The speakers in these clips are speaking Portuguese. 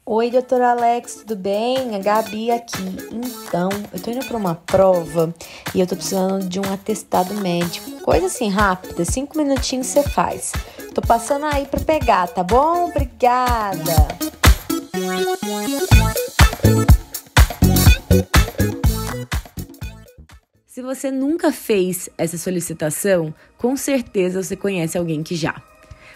Oi, doutor Alex, tudo bem? A Gabi aqui. Então, eu tô indo pra uma prova e eu tô precisando de um atestado médico. Coisa assim, rápida, 5 minutinhos você faz. Tô passando aí pra pegar, tá bom? Obrigada! Se você nunca fez essa solicitação, com certeza você conhece alguém que já.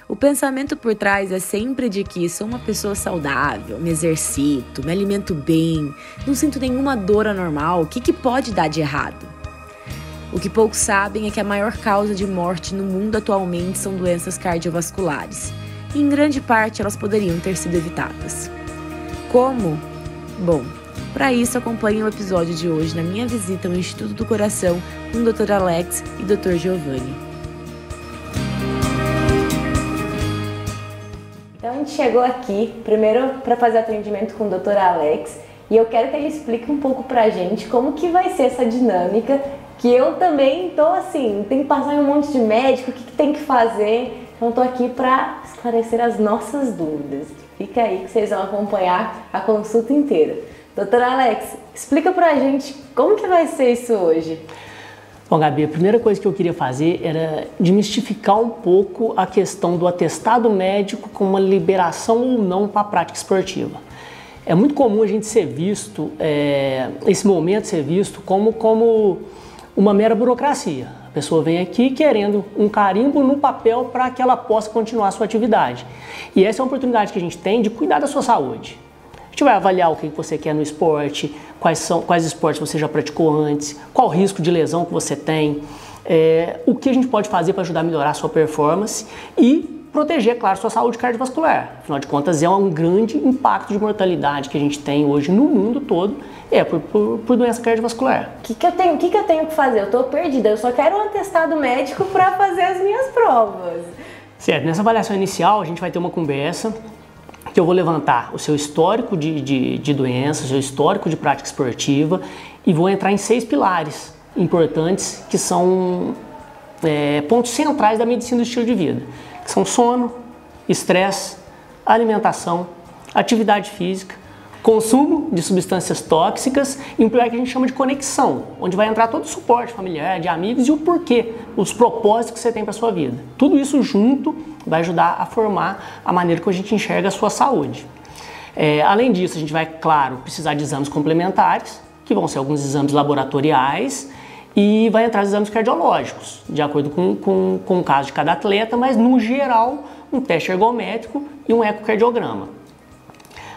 O pensamento por trás é sempre de que sou uma pessoa saudável, me exercito, me alimento bem, não sinto nenhuma dor anormal, o que pode dar de errado? O que poucos sabem é que a maior causa de morte no mundo atualmente são doenças cardiovasculares. E em grande parte elas poderiam ter sido evitadas. Como? Bom, para isso acompanhe o episódio de hoje na minha visita ao Instituto do Coração com o Dr. Alex e Dr. Giovanni. Então a gente chegou aqui, primeiro para fazer atendimento com o Dr. Alex, e eu quero que ele explique um pouco pra gente como que vai ser essa dinâmica, que eu também tô assim, tem que passar em um monte de médico, o que tem que fazer, então tô aqui para esclarecer as nossas dúvidas. Fica aí que vocês vão acompanhar a consulta inteira. Dr. Alex, explica pra gente como que vai ser isso hoje. Bom, Gabi, a primeira coisa que eu queria fazer era desmistificar um pouco a questão do atestado médico com uma liberação ou não para a prática esportiva. É muito comum a gente ser visto, esse momento ser visto como uma mera burocracia. A pessoa vem aqui querendo um carimbo no papel para que ela possa continuar a sua atividade. E essa é uma oportunidade que a gente tem de cuidar da sua saúde. A gente vai avaliar o que você quer no esporte, quais esportes você já praticou antes, qual o risco de lesão que você tem, o que a gente pode fazer para ajudar a melhorar a sua performance e proteger, claro, sua saúde cardiovascular. Afinal de contas, é um grande impacto de mortalidade que a gente tem hoje no mundo todo, por doença cardiovascular. O que eu tenho que fazer? Eu estou perdida, eu só quero um atestado médico para fazer as minhas provas. Certo, nessa avaliação inicial a gente vai ter uma conversa que eu vou levantar o seu histórico de doenças, o seu histórico de prática esportiva e vou entrar em 6 pilares importantes que são pontos centrais da medicina do estilo de vida, que são sono, estresse, alimentação, atividade física, consumo de substâncias tóxicas e um pilar que a gente chama de conexão, onde vai entrar todo o suporte familiar, de amigos e o porquê, os propósitos que você tem para a sua vida. Tudo isso junto vai ajudar a formar a maneira que a gente enxerga a sua saúde. Além disso, a gente vai, claro, precisar de exames complementares, que vão ser alguns exames laboratoriais e vai entrar exames cardiológicos, de acordo com o caso de cada atleta, mas no geral, um teste ergométrico e um ecocardiograma.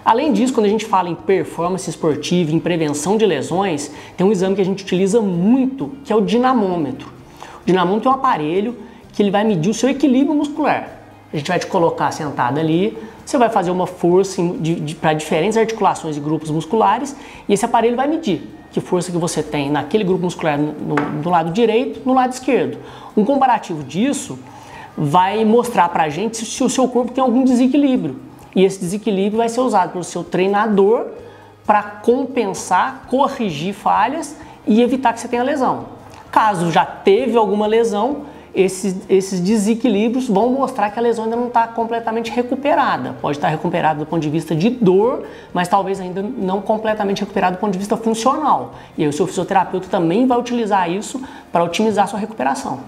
Além disso, quando a gente fala em performance esportiva, em prevenção de lesões, tem um exame que a gente utiliza muito, que é o dinamômetro. O dinamômetro é um aparelho que ele vai medir o seu equilíbrio muscular. A gente vai te colocar sentado ali, você vai fazer uma força para diferentes articulações e grupos musculares e esse aparelho vai medir que força que você tem naquele grupo muscular do lado direito, no lado esquerdo. Um comparativo disso vai mostrar para a gente se o seu corpo tem algum desequilíbrio. E esse desequilíbrio vai ser usado pelo seu treinador para compensar, corrigir falhas e evitar que você tenha lesão. Caso já teve alguma lesão, esses desequilíbrios vão mostrar que a lesão ainda não está completamente recuperada. Pode estar recuperada do ponto de vista de dor, mas talvez ainda não completamente recuperada do ponto de vista funcional. E aí o seu fisioterapeuta também vai utilizar isso para otimizar a sua recuperação.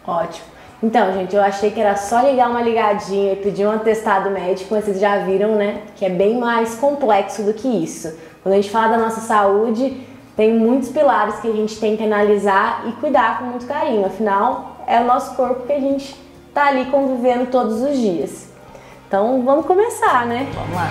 Ótimo. Então, gente, eu achei que era só ligar uma ligadinha e pedir um atestado médico, mas vocês já viram, né, que é bem mais complexo do que isso. Quando a gente fala da nossa saúde, tem muitos pilares que a gente tem que analisar e cuidar com muito carinho. Afinal, é o nosso corpo que a gente tá ali convivendo todos os dias. Então, vamos começar, né? Vamos lá.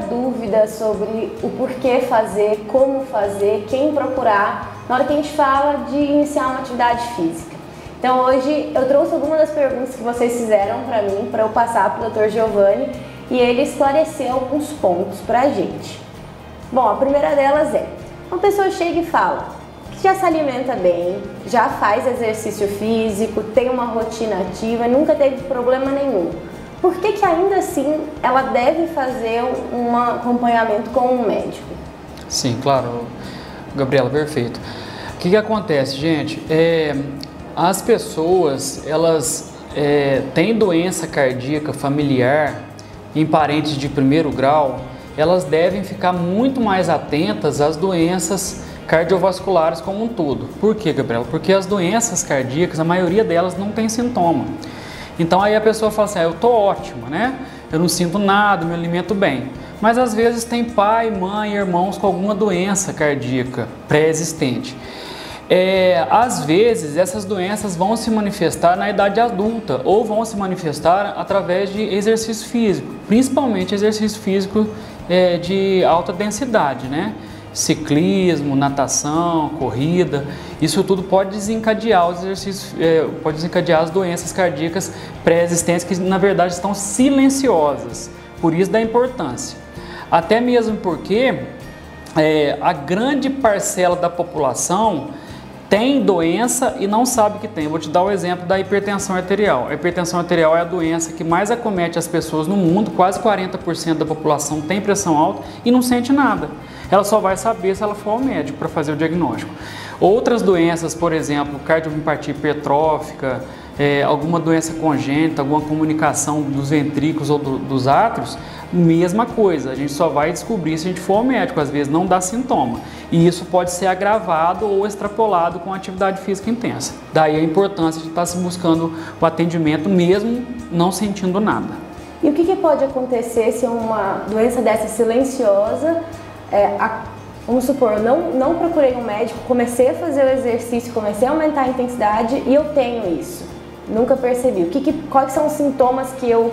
Dúvida sobre o porquê fazer, como fazer, quem procurar, na hora que a gente fala de iniciar uma atividade física. Então hoje eu trouxe algumas das perguntas que vocês fizeram para mim, para eu passar para o Dr. Giovanni, e ele esclareceu alguns pontos para a gente. Bom, a primeira delas é, uma pessoa chega e fala que já se alimenta bem, já faz exercício físico, tem uma rotina ativa, nunca teve problema nenhum. Por que ainda assim ela deve fazer um acompanhamento com um médico? Sim, claro, Gabriela, perfeito. O que acontece, gente? As pessoas, elas têm doença cardíaca familiar em parentes de primeiro grau, elas devem ficar muito mais atentas às doenças cardiovasculares como um todo. Por quê, Gabriela? Porque as doenças cardíacas, a maioria delas não tem sintoma. Então aí a pessoa fala assim, eu tô ótima, né? Eu não sinto nada, me alimento bem. Mas às vezes tem pai, mãe, irmãos com alguma doença cardíaca pré-existente. Às vezes essas doenças vão se manifestar na idade adulta ou vão se manifestar através de exercício físico, principalmente exercício físico de alta densidade, né? Ciclismo, natação, corrida, isso tudo pode desencadear os exercícios, pode desencadear as doenças cardíacas pré-existentes que na verdade estão silenciosas, por isso da importância. Até mesmo porque a grande parcela da população tem doença e não sabe que tem. Vou te dar o exemplo da hipertensão arterial. A hipertensão arterial é a doença que mais acomete as pessoas no mundo, quase 40% da população tem pressão alta e não sente nada. Ela só vai saber se ela for ao médico para fazer o diagnóstico. Outras doenças, por exemplo, cardiomiopatia hipertrófica, alguma doença congênita, alguma comunicação dos ventrículos ou dos átrios, mesma coisa, a gente só vai descobrir se a gente for ao médico, às vezes não dá sintoma. E isso pode ser agravado ou extrapolado com atividade física intensa. Daí a importância de estar se buscando o atendimento mesmo não sentindo nada. E o que pode acontecer se uma doença dessa silenciosa, vamos supor, não procurei um médico, comecei a fazer o exercício, comecei a aumentar a intensidade e eu tenho isso, nunca percebi. Quais são os sintomas que eu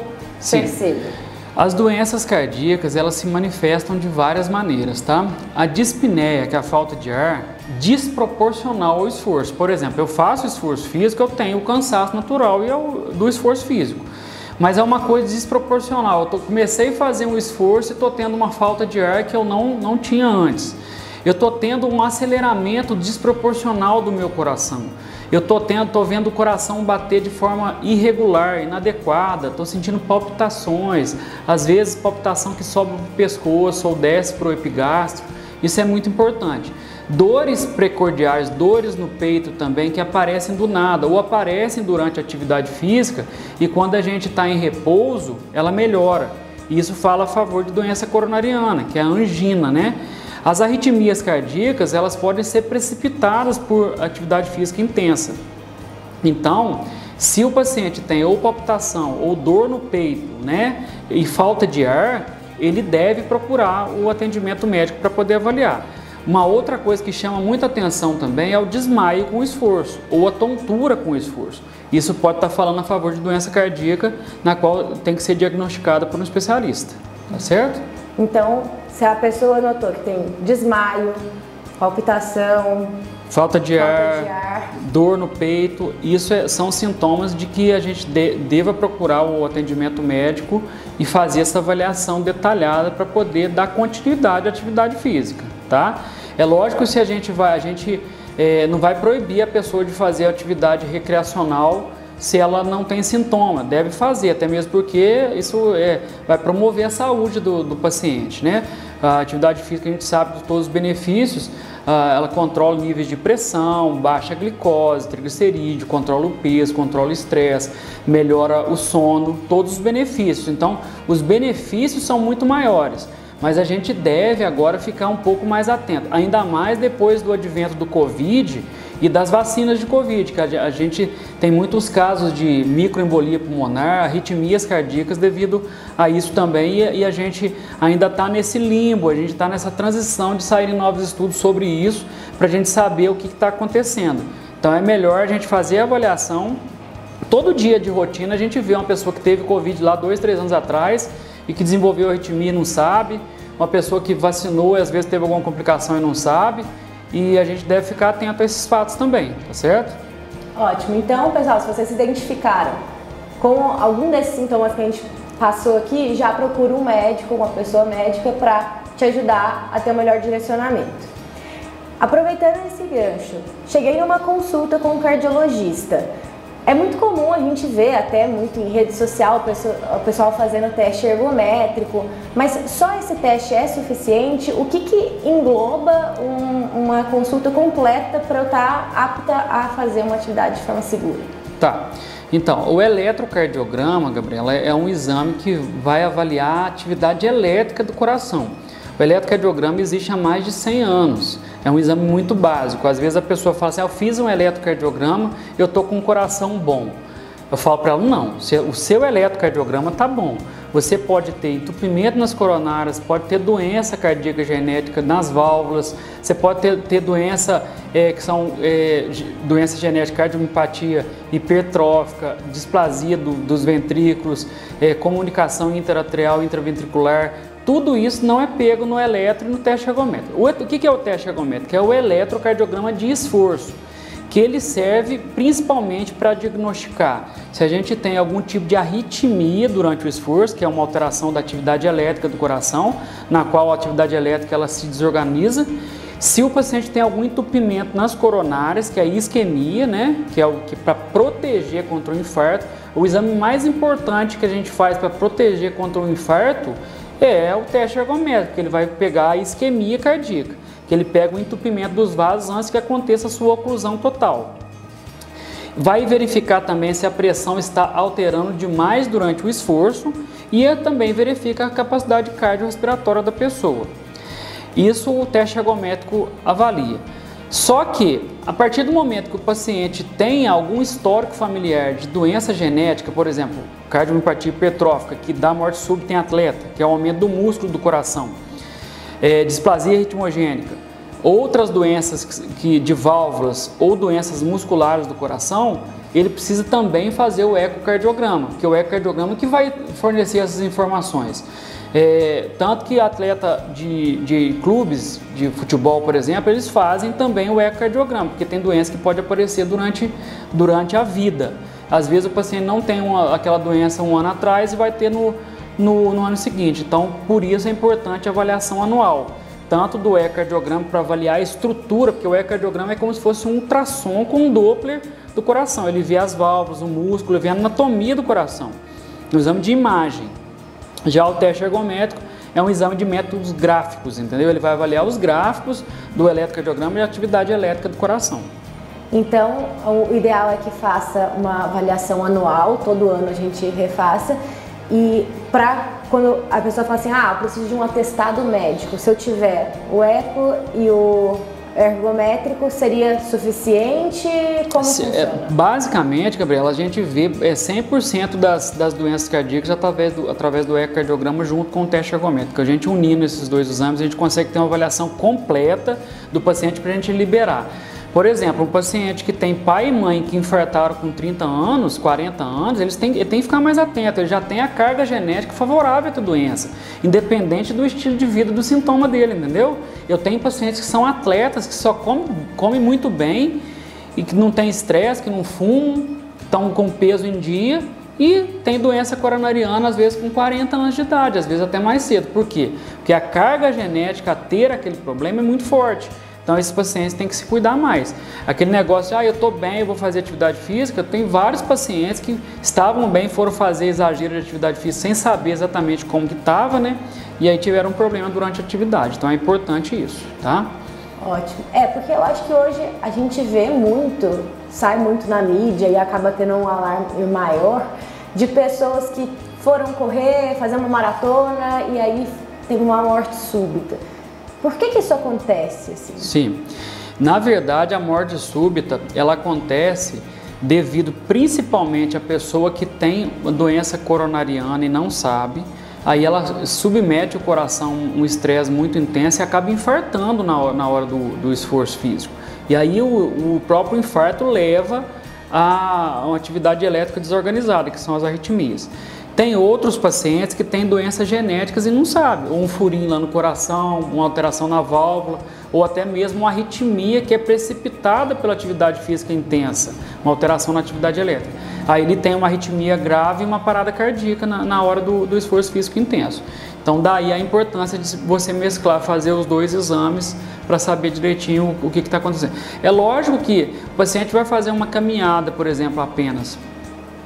percebo? As doenças cardíacas, elas se manifestam de várias maneiras, tá? A dispneia, que é a falta de ar, desproporcional ao esforço. Por exemplo, eu faço esforço físico, eu tenho o cansaço natural do esforço físico. Mas é uma coisa desproporcional. Eu comecei a fazer um esforço e estou tendo uma falta de ar que eu não tinha antes. Eu estou tendo um aceleramento desproporcional do meu coração. Eu estou vendo o coração bater de forma irregular, inadequada, estou sentindo palpitações, às vezes palpitação que sobe para o pescoço ou desce para o epigastro, isso é muito importante. Dores precordiais, dores no peito também que aparecem do nada ou aparecem durante a atividade física e quando a gente está em repouso, ela melhora. Isso fala a favor de doença coronariana, que é a angina, né? As arritmias cardíacas, elas podem ser precipitadas por atividade física intensa. Então, se o paciente tem ou palpitação ou dor no peito, né, e falta de ar, ele deve procurar o atendimento médico para poder avaliar. Uma outra coisa que chama muita atenção também é o desmaio com esforço ou a tontura com esforço. Isso pode estar falando a favor de doença cardíaca, na qual tem que ser diagnosticada por um especialista, tá certo? Então, se a pessoa notou que tem desmaio, palpitação, falta de ar, dor no peito, isso são sintomas de que a gente deva procurar o atendimento médico e fazer essa avaliação detalhada para poder dar continuidade à atividade física, tá? É lógico que se a gente não vai proibir a pessoa de fazer atividade recreacional se ela não tem sintoma, deve fazer, até mesmo porque isso vai promover a saúde do paciente, né? A atividade física, a gente sabe de todos os benefícios, ela controla níveis de pressão, baixa a glicose, triglicerídeo, controla o peso, controla o estresse, melhora o sono, todos os benefícios. Então, os benefícios são muito maiores, mas a gente deve agora ficar um pouco mais atento, ainda mais depois do advento do Covid e das vacinas de Covid, que a gente tem muitos casos de microembolia pulmonar, arritmias cardíacas devido a isso também, e a gente ainda está nesse limbo, a gente está nessa transição de saírem novos estudos sobre isso, para a gente saber o que está acontecendo. Então é melhor a gente fazer a avaliação. Todo dia de rotina a gente vê uma pessoa que teve Covid lá 2, 3 anos atrás e que desenvolveu arritmia e não sabe, uma pessoa que vacinou e às vezes teve alguma complicação e não sabe. e a gente deve ficar atento a esses fatos também, tá certo? Ótimo. Então, pessoal, se vocês se identificaram com algum desses sintomas que a gente passou aqui, já procura um médico, uma pessoa médica para te ajudar a ter um melhor direcionamento. Aproveitando esse gancho, cheguei numa consulta com um cardiologista. É muito comum a gente ver, até muito em rede social, o pessoal fazendo teste ergométrico, mas só esse teste é suficiente? O que engloba uma consulta completa para eu estar apta a fazer uma atividade de forma segura? Tá. Então, o eletrocardiograma, Gabriela, é um exame que vai avaliar a atividade elétrica do coração. O eletrocardiograma existe há mais de 100 anos. É um exame muito básico. Às vezes a pessoa fala assim, eu fiz um eletrocardiograma, eu estou com um coração bom. Eu falo para ela, não, o seu eletrocardiograma está bom. Você pode ter entupimento nas coronárias, pode ter doença cardíaca genética nas válvulas, você pode ter doença que são doença genética, cardiomiopatia hipertrófica, displasia dos ventrículos, comunicação interatrial, intraventricular. Tudo isso não é pego no eletro e no teste ergométrico. O que é o teste ergométrico? É o eletrocardiograma de esforço, que ele serve principalmente para diagnosticar se a gente tem algum tipo de arritmia durante o esforço, que é uma alteração da atividade elétrica do coração, na qual a atividade elétrica ela se desorganiza. Se o paciente tem algum entupimento nas coronárias, que é a isquemia, né, que é o que para proteger contra o infarto, o exame mais importante que a gente faz para proteger contra o infarto é o teste ergométrico, que ele vai pegar a isquemia cardíaca, que ele pega o entupimento dos vasos antes que aconteça a sua oclusão total. Vai verificar também se a pressão está alterando demais durante o esforço e também verifica a capacidade cardiorrespiratória da pessoa. Isso o teste ergométrico avalia. Só que, a partir do momento que o paciente tem algum histórico familiar de doença genética, por exemplo, cardiomiopatia hipertrófica, que dá morte súbita em atleta, que é o aumento do músculo do coração, displasia ritmogênica, outras doenças de válvulas ou doenças musculares do coração, ele precisa também fazer o ecocardiograma, que é o ecocardiograma que vai fornecer essas informações. Tanto que atleta de clubes de futebol, por exemplo, eles fazem também o ecocardiograma, porque tem doença que pode aparecer durante a vida. Às vezes o paciente não tem aquela doença um ano atrás e vai ter no ano seguinte. Então, por isso é importante a avaliação anual, tanto do ecocardiograma para avaliar a estrutura, porque o ecocardiograma é como se fosse um ultrassom com um Doppler do coração. Ele vê as válvulas, o músculo, ele vê a anatomia do coração, um exame de imagem. Já o teste ergométrico é um exame de métodos gráficos, entendeu? Ele vai avaliar os gráficos do eletrocardiograma e a atividade elétrica do coração. Então, o ideal é que faça uma avaliação anual, todo ano a gente refaça, e quando a pessoa fala assim, eu preciso de um atestado médico, se eu tiver o eco e o ergométrico, seria suficiente? Como funciona? Basicamente, Gabriela, a gente vê 100% das doenças cardíacas através do ecocardiograma junto com o teste ergométrico. A gente unindo esses dois exames, a gente consegue ter uma avaliação completa do paciente para a gente liberar. Por exemplo, um paciente que tem pai e mãe que infartaram com 30 anos, 40 anos, ele tem que ficar mais atento, ele já tem a carga genética favorável à doença, independente do estilo de vida, do sintoma dele, entendeu? Eu tenho pacientes que são atletas, que só comem muito bem e que não tem estresse, que não fumam, estão com peso em dia e tem doença coronariana, às vezes com 40 anos de idade, às vezes até mais cedo. Por quê? Porque a carga genética a ter aquele problema é muito forte. Então, esses pacientes têm que se cuidar mais. Aquele negócio de, eu estou bem, eu vou fazer atividade física, tem vários pacientes que estavam bem, foram fazer exagero de atividade física sem saber exatamente como que estava, né? E aí tiveram um problema durante a atividade. Então, é importante isso, tá? Ótimo. Porque eu acho que hoje a gente vê muito, sai muito na mídia e acaba tendo um alarme maior de pessoas que foram correr, fazer uma maratona e aí teve uma morte súbita. Por que isso acontece? Assim? Sim, na verdade a morte súbita ela acontece devido principalmente à pessoa que tem doença coronariana e não sabe, aí ela submete o coração a um estresse muito intenso e acaba infartando na hora do esforço físico. E aí o próprio infarto leva a uma atividade elétrica desorganizada, que são as arritmias. Tem outros pacientes que têm doenças genéticas e não sabem, ou um furinho lá no coração, uma alteração na válvula, ou até mesmo uma arritmia que é precipitada pela atividade física intensa, uma alteração na atividade elétrica. Aí ele tem uma arritmia grave e uma parada cardíaca na hora do esforço físico intenso. Então daí a importância de você mesclar, fazer os dois exames para saber direitinho o que está acontecendo. É lógico que o paciente vai fazer uma caminhada, por exemplo, apenas.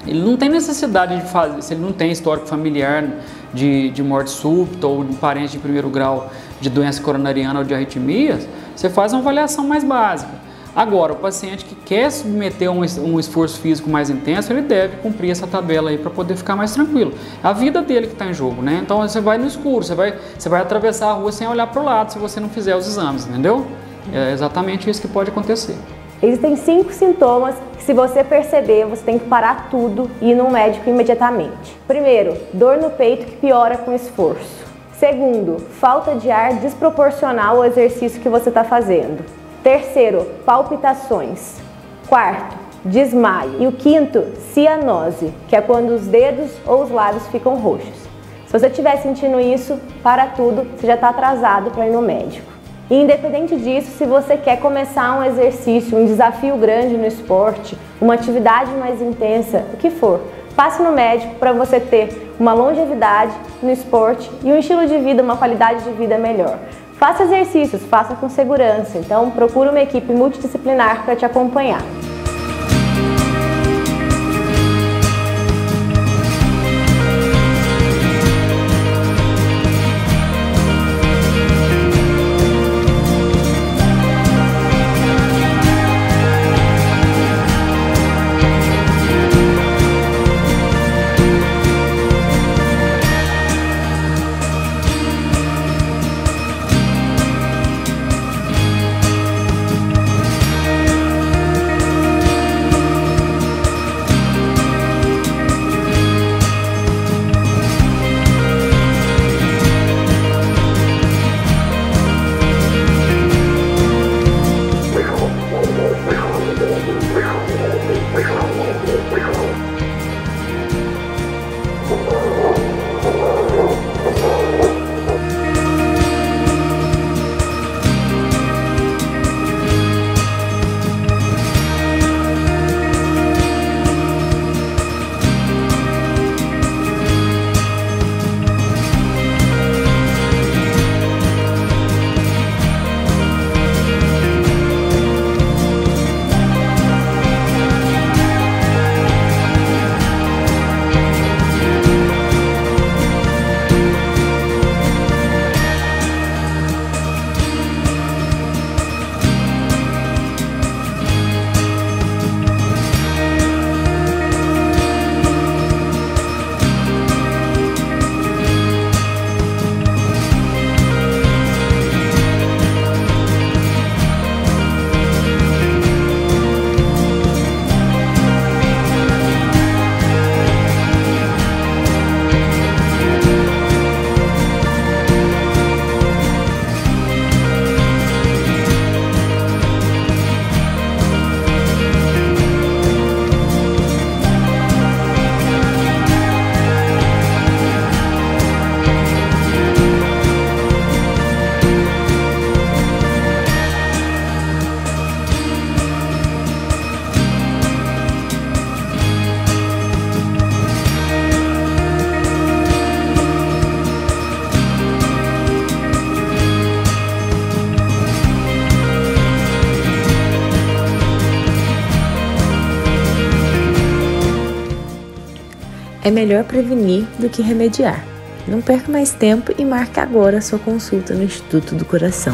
Ele não tem necessidade de fazer, se ele não tem histórico familiar de morte súbita ou de parente de primeiro grau de doença coronariana ou de arritmias, você faz uma avaliação mais básica. Agora, o paciente que quer submeter um esforço físico mais intenso, ele deve cumprir essa tabela aí para poder ficar mais tranquilo. É a vida dele que está em jogo, né? Então você vai no escuro, você vai atravessar a rua sem olhar para o lado se você não fizer os exames, entendeu? É exatamente isso que pode acontecer. Existem 5 sintomas que, se você perceber, você tem que parar tudo e ir no médico imediatamente. Primeiro, dor no peito que piora com esforço. Segundo, falta de ar desproporcional ao exercício que você está fazendo. Terceiro, palpitações. Quarto, desmaio. E o quinto, cianose, que é quando os dedos ou os lábios ficam roxos. Se você estiver sentindo isso, para tudo, você já está atrasado para ir no médico. E independente disso, se você quer começar um exercício, um desafio grande no esporte, uma atividade mais intensa, o que for, passe no médico para você ter uma longevidade no esporte e um estilo de vida, uma qualidade de vida melhor. Faça exercícios, faça com segurança, então procure uma equipe multidisciplinar para te acompanhar. É melhor prevenir do que remediar. Não perca mais tempo e marque agora a sua consulta no Instituto do Coração.